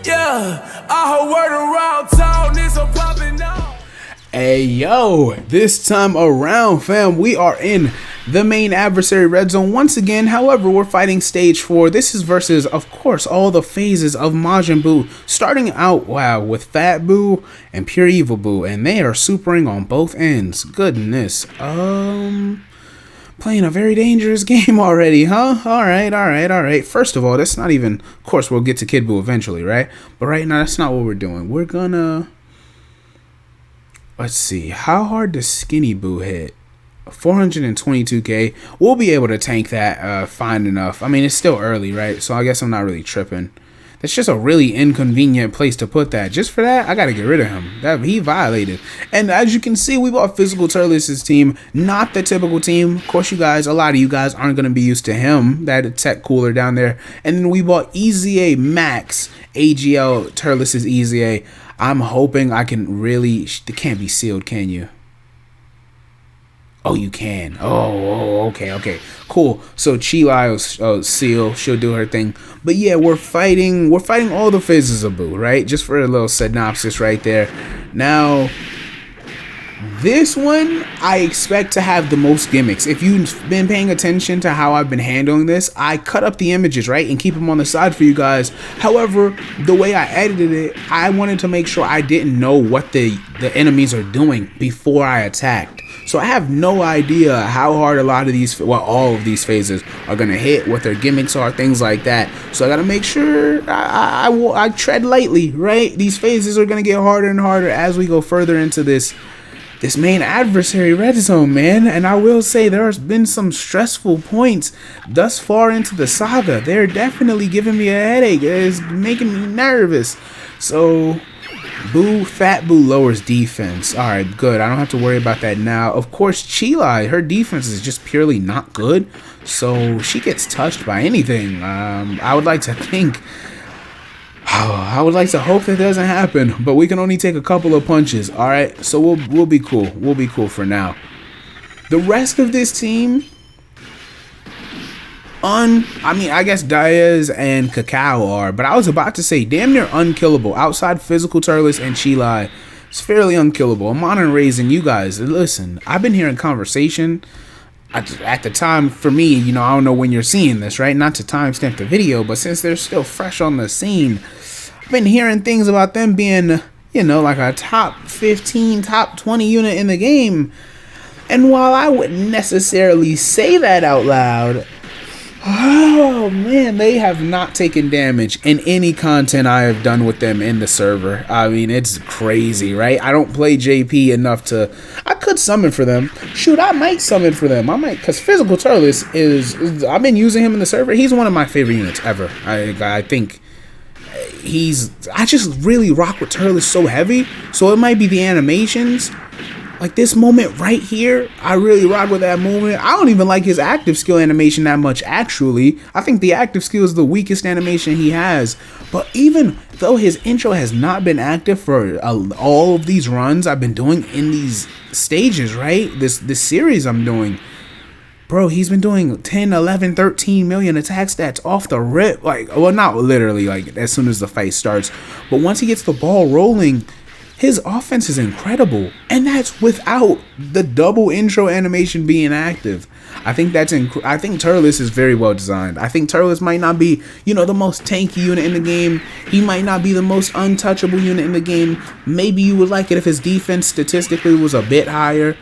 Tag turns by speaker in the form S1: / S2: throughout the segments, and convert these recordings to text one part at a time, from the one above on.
S1: Yeah, I heard word around town, it's a poppin' out.
S2: Hey yo, this time around fam, we are in the main adversary red zone once again. However, we're fighting stage 4. This is versus, of course, all the phases of Majin Buu, starting out with Fat Buu and Pure Evil Buu, and they are supering on both ends. Goodness. Playing a very dangerous game already, huh? Alright. First of all, that's not even, of course we'll get to Kid Buu eventually, right? But right now that's not what we're doing. We're gonna, let's see, how hard does Skinny Buu hit? 422k. We'll be able to tank that fine enough. I mean, it's still early, right? So I guess I'm not really tripping. That's just a really inconvenient place to put that. Just for that, I gotta get rid of him. He violated. And as you can see, we bought Physical Turles' team, not the typical team. Of course, you guys, a lot of you guys aren't gonna be used to him, that tech cooler down there. And then we bought EZA Max, AGL Turles' EZA. I'm hoping I can really, it can't be sealed, can you? Oh, you can. Okay. Cool. So Chilai will seal. She'll do her thing. But yeah, we're fighting all the phases of Buu, right? Just for a little synopsis right there. Now, this one, I expect to have the most gimmicks. If you've been paying attention to how I've been handling this, I cut up the images, right? And keep them on the side for you guys. However, the way I edited it, I wanted to make sure I didn't know what the enemies are doing before I attacked. So I have no idea how hard a lot of these, well, all of these phases are going to hit, what their gimmicks are, things like that. So I got to make sure I tread lightly, right? These phases are going to get harder and harder as we go further into this main adversary red zone, man. And I will say there has been some stressful points thus far into the saga. They're definitely giving me a headache. It's making me nervous. So Fat Buu lowers defense. Alright, good. I don't have to worry about that now. Of course, Chilai, her defense is just purely not good. So she gets touched by anything. I would like to think, I would like to hope that doesn't happen, but we can only take a couple of punches. Alright, so we'll be cool. We'll be cool for now. The rest of this team, I guess Diaz and Cacao are, but I was about to say damn near unkillable. Outside Physical Turles and Chilai, it's fairly unkillable. Amon and Raisin, you guys, listen, I've been hearing conversation at the time. For me, you know, I don't know when you're seeing this, right? Not to timestamp the video, but since they're still fresh on the scene, I've been hearing things about them being, you know, like a top 15, top 20 unit in the game. And while I wouldn't necessarily say that out loud, oh man, they have not taken damage in any content I have done with them in the server. I mean, it's crazy, right? I don't play JP enough to, I could summon for them. Shoot, I might summon for them. I might, because Physical Turles is, I've been using him in the server. He's one of my favorite units ever. I think I just really rock with Turles so heavy. So it might be the animations. Like this moment right here, I really rock with that moment. I don't even like his active skill animation that much, actually. I think the active skill is the weakest animation he has. But even though his intro has not been active for all of these runs I've been doing in these stages, right? This series I'm doing. Bro, he's been doing 10, 11, 13 million attack stats off the rip. Like, well, not literally, like, as soon as the fight starts. But once he gets the ball rolling, his offense is incredible, and that's without the double intro animation being active. I think I think Turles is very well designed. I think Turles might not be, you know, the most tanky unit in the game. He might not be the most untouchable unit in the game. Maybe you would like it if his defense statistically was a bit higher.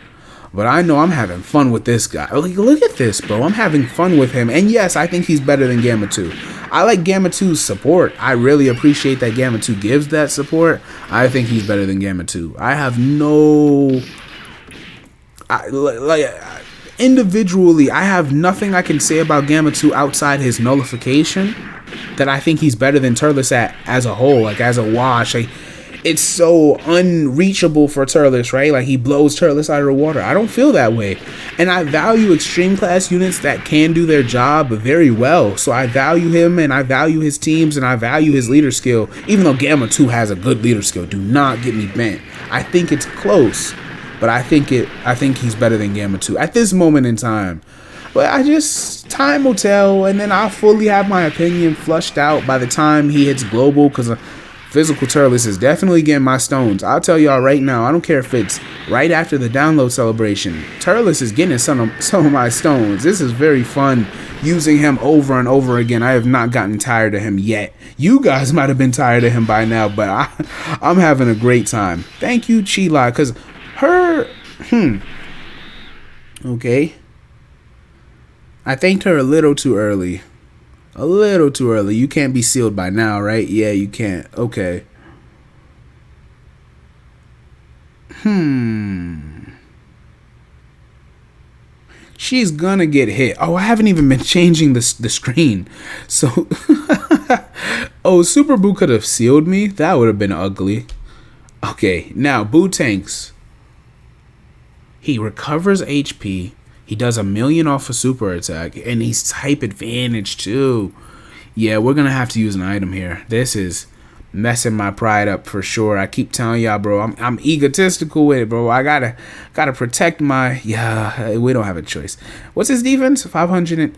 S2: But I know I'm having fun with this guy. Like, look at this, bro. I'm having fun with him. And yes, I think he's better than Gamma 2. I like Gamma 2's support. I really appreciate that Gamma 2 gives that support. I think he's better than Gamma 2. I have no... individually, I have nothing I can say about Gamma 2 outside his nullification that I think he's better than Turles at as a whole, like as a wash. Like, it's so unreachable for Turles, right? Like, he blows Turles out of the water. I don't feel that way. And I value extreme class units that can do their job very well. So I value him, and I value his teams, and I value his leader skill. Even though Gamma 2 has a good leader skill. Do not get me bent. I think it's close, but I think he's better than Gamma 2 at this moment in time. But time will tell, and then I'll fully have my opinion flushed out by the time he hits global, because physical Turles is definitely getting my stones. I'll tell y'all right now, I don't care if it's right after the download celebration, Turles is getting some of my stones. This is very fun using him over and over again. I have not gotten tired of him yet. You guys might have been tired of him by now, but I'm having a great time. Thank you, Chila, because her, okay. I thanked her a little too early. A little too early. You can't be sealed by now, right? Yeah, you can't. Okay. She's gonna get hit. Oh, I haven't even been changing the screen. So, oh, Super Buu could have sealed me. That would have been ugly. Okay, now Buu tanks. He recovers HP. He does 1,000,000 off a super attack, and he's type advantage too. Yeah, we're gonna have to use an item here. This is messing my pride up for sure. I keep telling y'all, bro, I'm egotistical with it, bro. I gotta protect my. Yeah, we don't have a choice. What's his defense? 500 and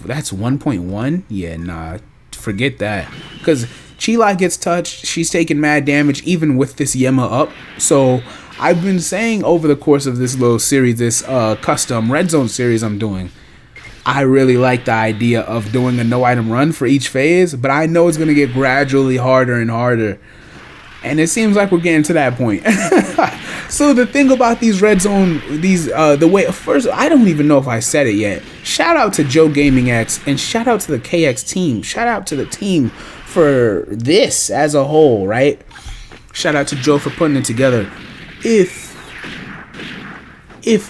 S2: that's 1.1. Yeah, nah, forget that. Because Chila gets touched, she's taking mad damage even with this Yema up. So I've been saying over the course of this little series, this custom red zone series I'm doing, I really like the idea of doing a no item run for each phase, but I know it's going to get gradually harder and harder. And it seems like we're getting to that point. So the thing about these red zone, the way, first, I don't even know if I said it yet. Shout out to Joe Gaming X and shout out to the KX team. Shout out to the team for this as a whole, right? Shout out to Joe for putting it together. If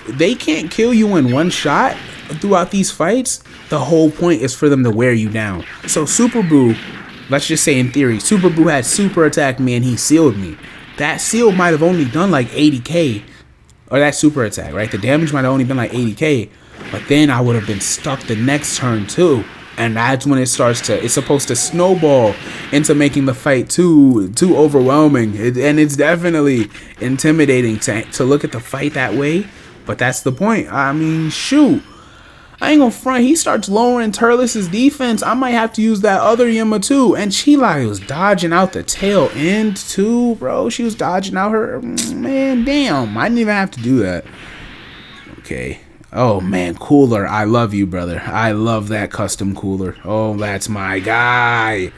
S2: they can't kill you in one shot throughout these fights, the whole point is for them to wear you down. So Super Buu, let's just say in theory, Super Buu had super attacked me and he sealed me. That seal might have only done like 80k, or that super attack, right? The damage might have only been like 80k, but then I would have been stuck the next turn too. And that's when it's supposed to snowball into making the fight too overwhelming. And it's definitely intimidating to look at the fight that way. But that's the point. I mean, shoot. I ain't gonna front. He starts lowering Turles' defense. I might have to use that other Yema too. And Chila was dodging out the tail end too, bro. She was dodging out her. Man, damn. I didn't even have to do that. Okay. Oh man, cooler. I love you, brother. I love that custom cooler. Oh, that's my guy.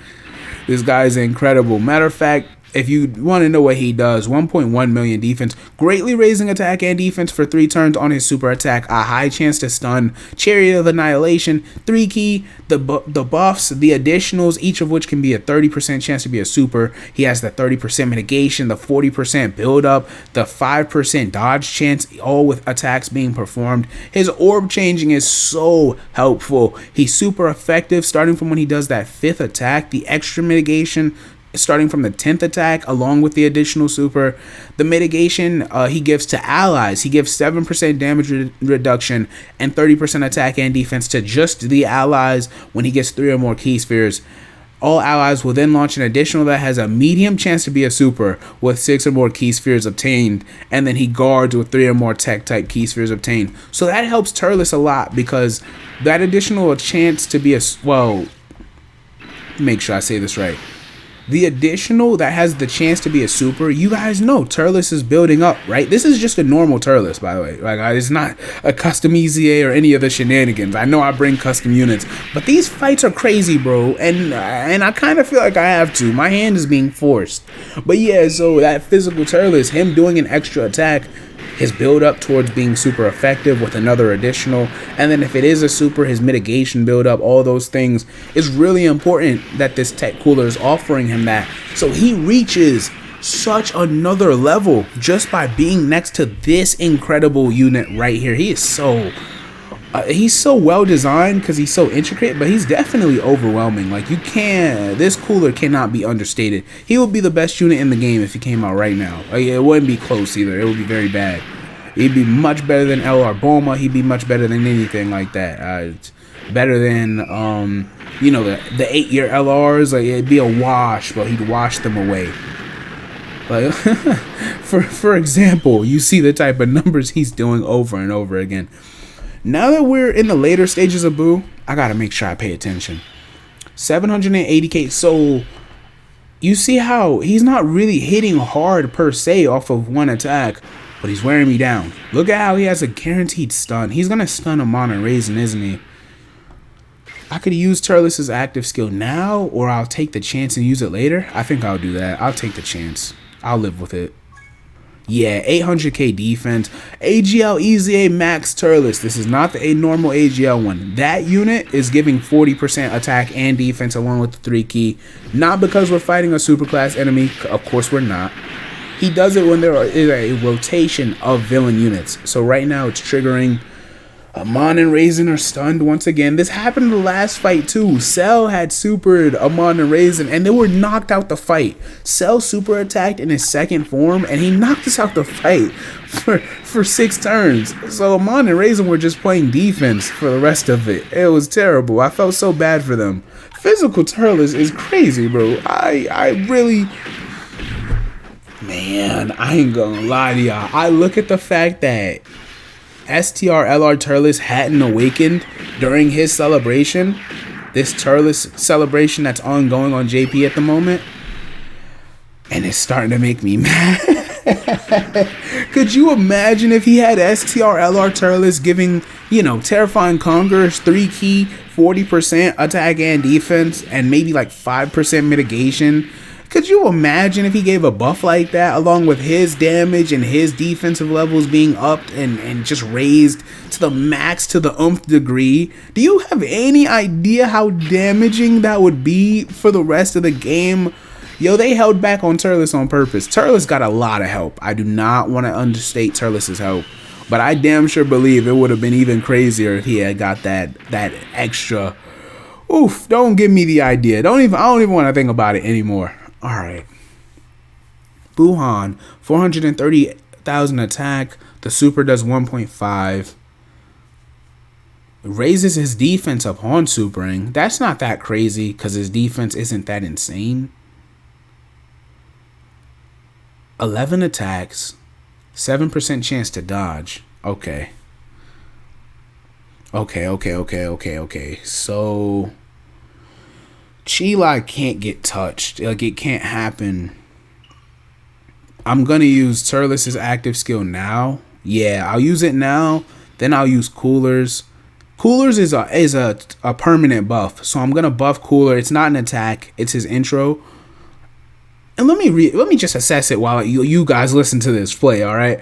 S2: This guy's incredible. Matter of fact, if you want to know what he does, 1.1 million defense, greatly raising attack and defense for 3 turns on his super attack, a high chance to stun, Chariot of Annihilation, 3 key, the buffs, the additionals, each of which can be a 30% chance to be a super. He has the 30% mitigation, the 40% build up, the 5% dodge chance, all with attacks being performed. His orb changing is so helpful. He's super effective starting from when he does that 5th attack, the extra mitigation starting from the 10th attack along with the additional super. The mitigation he gives to allies, he gives 7% damage reduction and 30% attack and defense to just the allies when he gets 3 or more key spheres. All allies will then launch an additional that has a medium chance to be a super with 6 or more key spheres obtained, and then he guards with 3 or more tech type key spheres obtained. So that helps Turles a lot because that additional chance to be make sure I say this right. The additional that has the chance to be a super, you guys know Turles is building up, right? This is just a normal Turles, by the way. Like, it's not a custom EZA or any of the shenanigans. I know I bring custom units, but these fights are crazy, bro. And I kind of feel like I have to. My hand is being forced. But yeah, so that physical Turles, him doing an extra attack, his build up towards being super effective with another additional, and then if it is a super, his mitigation build up, all those things is really important that this tech cooler is offering him that. So he reaches such another level just by being next to this incredible unit right here. He is so he's so well designed because he's so intricate, but he's definitely overwhelming. Like, this cooler cannot be understated. He would be the best unit in the game if he came out right now. Like, it wouldn't be close either. It would be very bad. He'd be much better than LR Boma. He'd be much better than anything like that. It's better than the 8-year LRs. Like, it'd be a wash, but he'd wash them away. Like, for example, you see the type of numbers he's doing over and over again. Now that we're in the later stages of Buu, I gotta make sure I pay attention. 780k. So you see how he's not really hitting hard per se off of one attack, but he's wearing me down. Look at how he has a guaranteed stun. He's gonna stun Amon and Raisin, isn't he? I could use Turles' active skill now, or I'll take the chance and use it later. I think I'll do that. I'll take the chance. I'll live with it. Yeah, 800k defense. AGL Easy A Max Turles. This is not the normal AGL one. That unit is giving 40% attack and defense along with the 3 key. Not because we're fighting a superclass enemy. Of course we're not. He does it when there is a rotation of villain units. So right now it's triggering. Amon and Raisin are stunned once again. This happened in the last fight too. Cell had supered Amon and Raisin and they were knocked out the fight. Cell super attacked in his second form and he knocked us out the fight for 6 turns. So Amon and Raisin were just playing defense for the rest of it. It was terrible. I felt so bad for them. Physical Turles is crazy, bro. I really... Man, I ain't gonna lie to y'all. I look at the fact that STR LR Turles hadn't awakened during his celebration, this Turles celebration that's ongoing on JP at the moment, and it's starting to make me mad. Could you imagine if he had STR LR Turles giving, you know, Terrifying Conquerors 3 key, 40% attack and defense, and maybe like 5% mitigation? Could you imagine if he gave a buff like that along with his damage and his defensive levels being upped and just raised to the max to the umph degree? Do you have any idea how damaging that would be for the rest of the game? Yo, they held back on Turles on purpose. Turles got a lot of help. I do not want to understate Turles' help, but I damn sure believe it would have been even crazier if he had got that extra. Oof, don't give me the idea. I don't even want to think about it anymore. Alright. Buuhan, 430,000 attack. The super does 1.5. Raises his defense upon supering. That's not that crazy because his defense isn't that insane. 11 attacks. 7% chance to dodge. Okay. Okay. So Chi can't get touched. Like, it can't happen. I'm gonna use Turles' active skill now. Yeah, I'll use it now. Then I'll use Coolers. Coolers is a permanent buff, so I'm gonna buff Cooler. It's not an attack. It's his intro. And let me just assess it while you guys listen to this play. All right.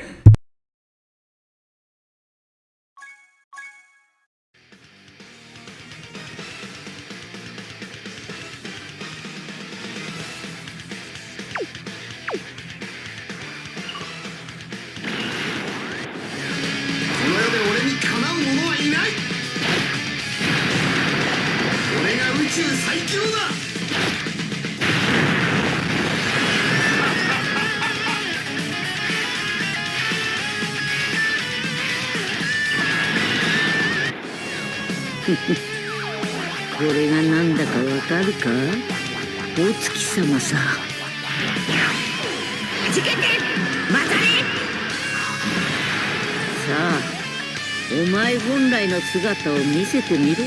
S3: これがなんだかわかるか？お月様さ。はじけてまたね。さあ、お前本来の姿を見せてみろ。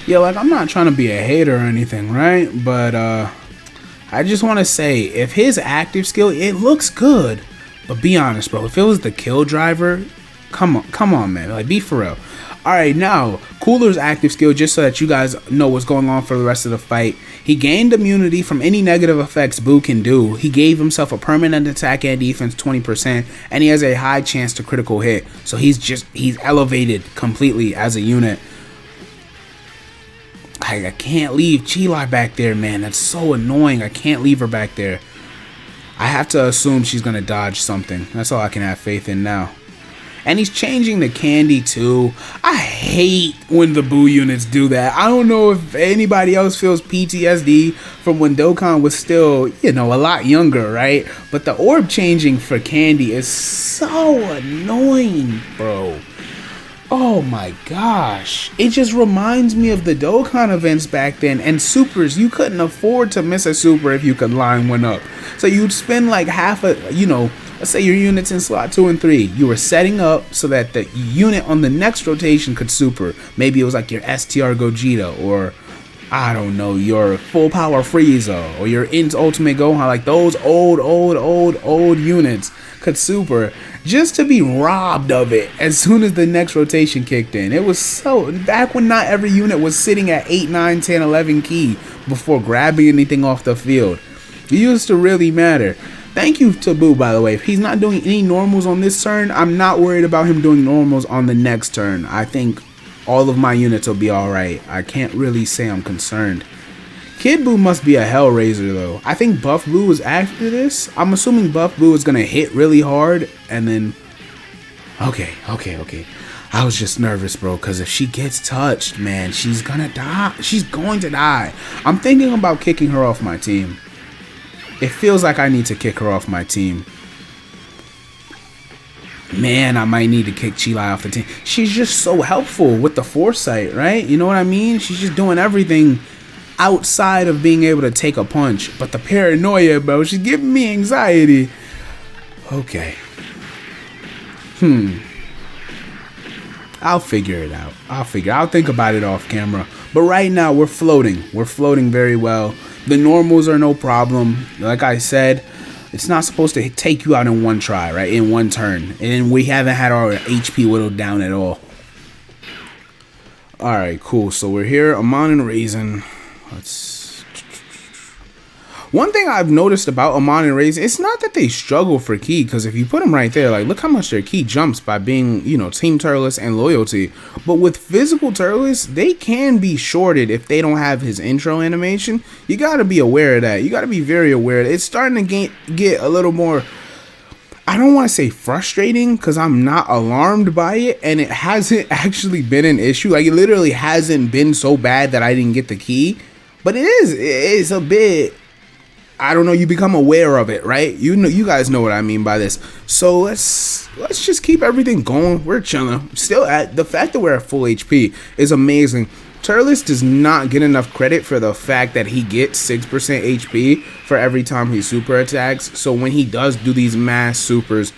S2: Yeah, like, I'm not trying to be a hater or anything, right? But I just want to say, if his active skill, it looks good. But be honest, bro. If it was the kill driver, come on, man. Like, be for real. All right, now, Cooler's active skill, just so that you guys know what's going on for the rest of the fight. He gained immunity from any negative effects Buu can do. He gave himself a permanent attack and defense 20%, and he has a high chance to critical hit. So he's elevated completely as a unit. I can't leave Chi back there, man. That's so annoying. I can't leave her back there. I have to assume she's going to dodge something. That's all I can have faith in now. And he's changing the candy too. I hate when the Buu units do that. I don't know if anybody else feels PTSD from when Dokkan was still, you know, a lot younger, right? But the orb changing for candy is so annoying, bro. Oh my gosh. It just reminds me of the Dokkan events back then. And supers, you couldn't afford to miss a super if you could line one up. So you'd spend like half a, let's say your unit's in slot 2 and 3. You were setting up so that the unit on the next rotation could super. Maybe it was like your STR Gogeta, or I don't know, your full power Frieza, or your Int Ultimate Gohan. Like those old units could super, just to be robbed of it as soon as the next rotation kicked in. It was so, back when not every unit was sitting at 8, 9, 10, 11 key before grabbing anything off the field. It used to really matter. Thank you to Buu, by the way. If he's not doing any normals on this turn, I'm not worried about him doing normals on the next turn. I think all of my units will be alright. I can't really say I'm concerned. Kid Buu must be a Hellraiser though. I think Buff Buu is after this. I'm assuming Buff Buu is gonna hit really hard and then... Okay. I was just nervous, bro, because if she gets touched, man, she's gonna die. She's going to die. I'm thinking about kicking her off my team. It feels like I need to kick her off my team. Man, I might need to kick Chilai off the team. She's just so helpful with the foresight, right? You know what I mean? She's just doing everything outside of being able to take a punch. But the paranoia, bro, she's giving me anxiety. Okay. I'll figure it out. I'll think about it off camera. But right now, we're floating. We're floating very well. The normals are no problem. Like I said, it's not supposed to take you out in one try, right? In one turn. And we haven't had our HP whittled down at all. Alright, cool. So we're here. Amon and Raisin. One thing I've noticed about Amon and Raisin, it's not that they struggle for key, because if you put them right there, like, look how much their key jumps by being, Team Turles and Loyalty. But with physical Turles, they can be shorted if they don't have his intro animation. You got to be aware of that. You got to be very aware of it. It's starting to get a little more, I don't want to say frustrating, because I'm not alarmed by it, and it hasn't actually been an issue. Like, it literally hasn't been so bad that I didn't get the key. But it's a bit... I don't know, you become aware of it, right? You guys know what I mean by this. So let's just keep everything going. We're chilling. Still, at the fact that we're at full HP is amazing. Turles does not get enough credit for the fact that he gets 6% HP for every time he super attacks. So when he does do these mass supers,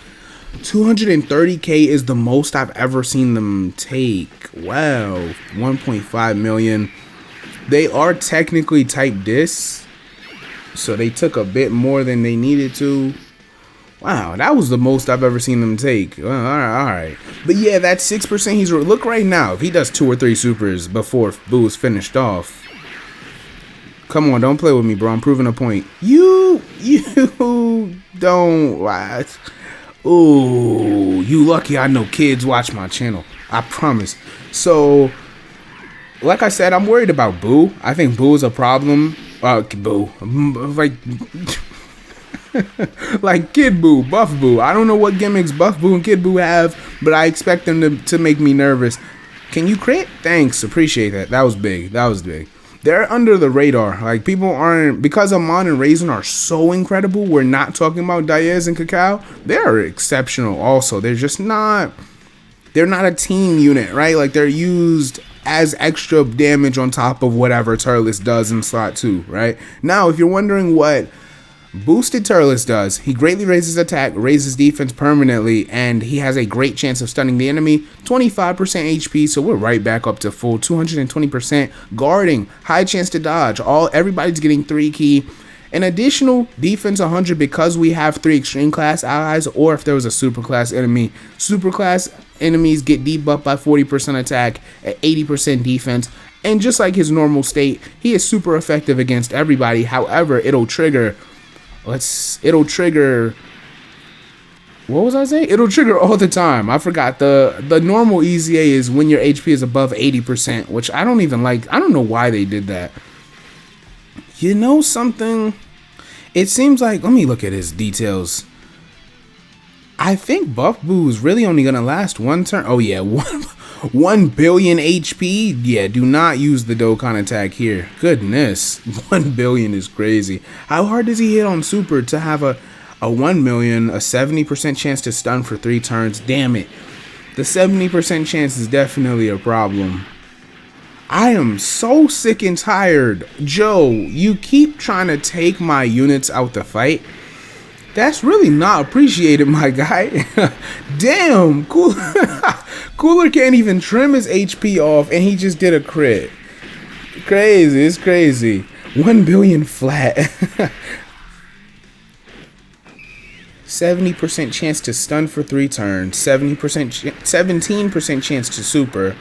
S2: 230k is the most I've ever seen them take. Wow, 1.5 million. They are technically type dis, so they took a bit more than they needed to. Wow, that was the most I've ever seen them take. All right. But yeah, that 6% he's... Look right now, if he does 2 or 3 supers before Buu is finished off. Come on, don't play with me, bro. I'm proving a point. You don't... What? Ooh, you lucky I know kids watch my channel. I promise. So, like I said, I'm worried about Buu. I think Buu is a problem. Buu. Like Kid Buu, Buff Buu. I don't know what gimmicks Buff Buu and Kid Buu have, but I expect them to make me nervous. Can you crit? Thanks, appreciate that. That was big. They're under the radar. Like, people aren't, because Amon and Raisin are so incredible. We're not talking about Diaz and Cacao. They are exceptional also. They're just not, they're not a team unit, right? Like, they're used as extra damage on top of whatever Turles does in slot 2, right? Now, if you're wondering what boosted Turles does, he greatly raises attack, raises defense permanently, and he has a great chance of stunning the enemy. 25% HP, so we're right back up to full. 220% guarding, high chance to dodge. Everybody's getting 3 key. An additional defense 100 because we have 3 extreme class allies, or if there was a super class enemy. Super class enemies get debuffed by 40% attack at 80% defense. And just like his normal state, he is super effective against everybody. However, it'll trigger, what was I saying? It'll trigger all the time. I forgot. The normal EZA is when your HP is above 80%, which I don't even like. I don't know why they did that. You know something? It seems like, let me look at his details. I think Buff Buu is really only going to last 1 turn. Oh yeah, 1 billion HP. Yeah, do not use the Dokkan attack here. Goodness, 1 billion is crazy. How hard does he hit on super to have a 1 million, a 70% chance to stun for 3 turns? Damn it. The 70% chance is definitely a problem. I am so sick and tired. Joe, you keep trying to take my units out the fight. That's really not appreciated, my guy. Damn, Cooler can't even trim his HP off, and he just did a crit. Crazy, it's crazy. 1 billion flat. 70% chance to stun for 3 turns. 17% chance to super.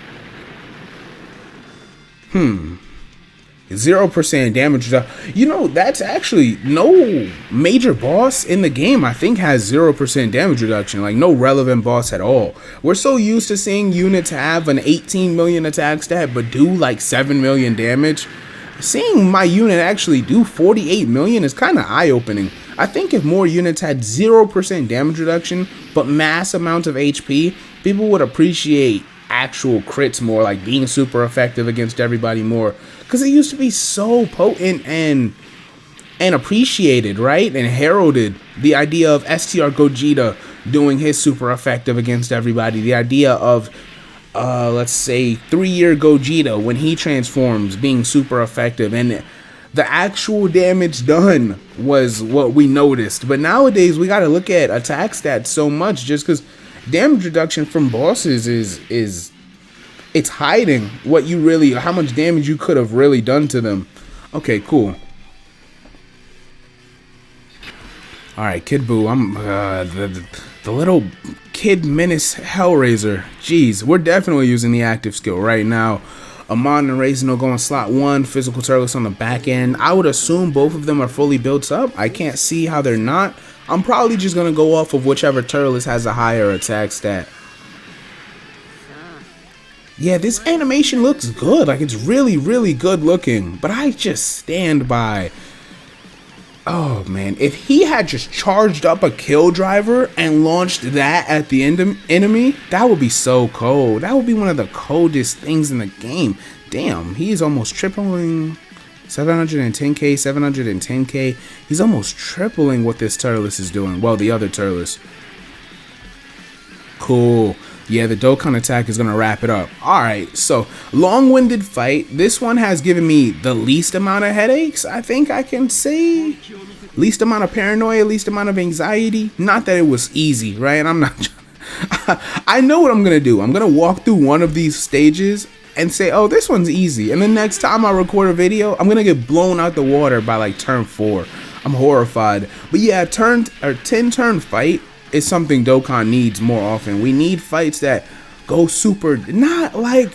S2: 0% damage. You know, that's actually no major boss in the game I think has 0% damage reduction. Like no relevant boss at all. We're so used to seeing units have an 18 million attack stat but do like 7 million damage. Seeing my unit actually do 48 million is kind of eye-opening. I think if more units had 0% damage reduction but mass amounts of HP, people would appreciate actual crits more, like being super effective against everybody more, because it used to be so potent and appreciated, right? And heralded the idea of STR Gogeta doing his super effective against everybody, the idea of let's say 3-year Gogeta when he transforms being super effective, and the actual damage done was what we noticed. But nowadays we got to look at attack stats so much just because damage reduction from bosses is it's hiding what you really, how much damage you could have really done to them. Okay, cool. All right, Kid Buu. I'm the little kid menace Hellraiser. Jeez, we're definitely using the active skill right now. Amon and Raisin will go on slot 1, physical Turles on the back end. I would assume both of them are fully built up. I can't see how they're not. I'm probably just going to go off of whichever Turles has a higher attack stat. Yeah, this animation looks good. Like, it's really, really good looking. But I just stand by. Oh, man. If he had just charged up a kill driver and launched that at the enemy, that would be so cold. That would be one of the coldest things in the game. Damn, he's almost tripling. 710k, 710k. He's almost tripling what this Turles is doing. Well, the other Turles. Cool. Yeah, the Dokkan attack is going to wrap it up. Alright, so long-winded fight. This one has given me the least amount of headaches, I think I can say. Least amount of paranoia, least amount of anxiety. Not that it was easy, right? I'm not... I know what I'm going to do. I'm going to walk through one of these stages and say, oh, this one's easy. And the next time I record a video, I'm going to get blown out the water by like turn 4. I'm horrified. But yeah, 10-turn fight is something Dokkan needs more often. We need fights that go super, not like,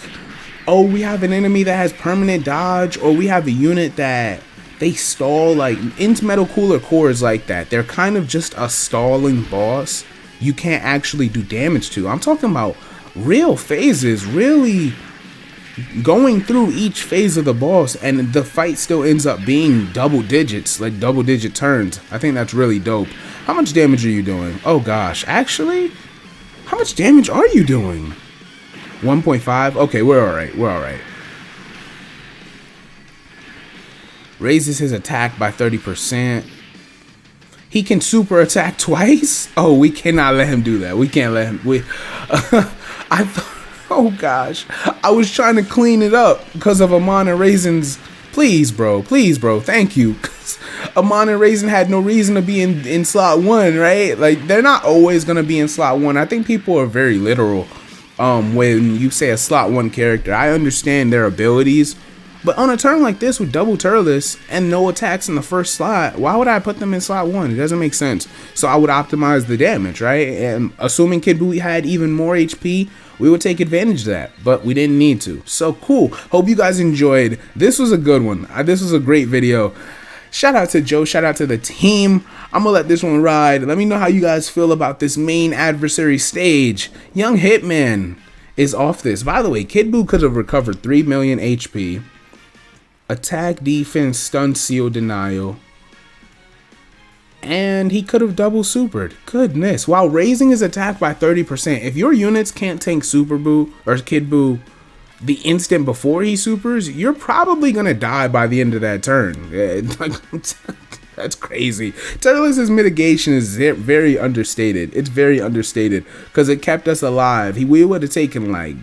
S2: oh, we have an enemy that has permanent dodge, or we have a unit that they stall. Like Int Metal Cooler Core is like that. They're kind of just a stalling boss you can't actually do damage to. I'm talking about real phases, really going through each phase of the boss, and the fight still ends up being double digits, like double-digit turns. I think that's really dope. How much damage are you doing? Oh gosh, actually, how much damage are you doing? 1.5? Okay, we're alright, we're alright. Raises his attack by 30%. He can super attack twice? Oh, we cannot let him do that. We can't let him. I thought, oh gosh, I was trying to clean it up because of Amon and Raisin's. Please, bro, thank you. Amon and Raisin had no reason to be in slot 1, right? Like, they're not always gonna be in slot 1. I think people are very literal when you say a slot 1 character. I understand their abilities, but on a turn like this with double Turles and no attacks in the first slot, why would I put them in slot 1? It doesn't make sense. So I would optimize the damage, right? And assuming Kid Buu had even more HP, we would take advantage of that, but we didn't need to. So cool. Hope you guys enjoyed. This was a good one. This was a great video. Shout out to Joe. Shout out to the team. I'm going to let this one ride. Let me know how you guys feel about this main adversary stage. Young Hitman is off this. By the way, Kid Buu could have recovered 3 million HP. Attack, defense, stun, seal, denial. And he could have double supered. Goodness. While raising his attack by 30%. If your units can't tank Super Buu or Kid Buu the instant before he supers, you're probably going to die by the end of that turn. That's crazy. Turtles' mitigation is very understated. It's very understated because it kept us alive. We would have taken like,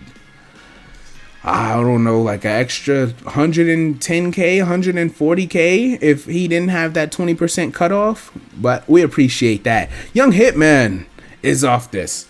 S2: I don't know, like an extra 110K, 140K if he didn't have that 20% cutoff. But we appreciate that. Young Hitman is off this.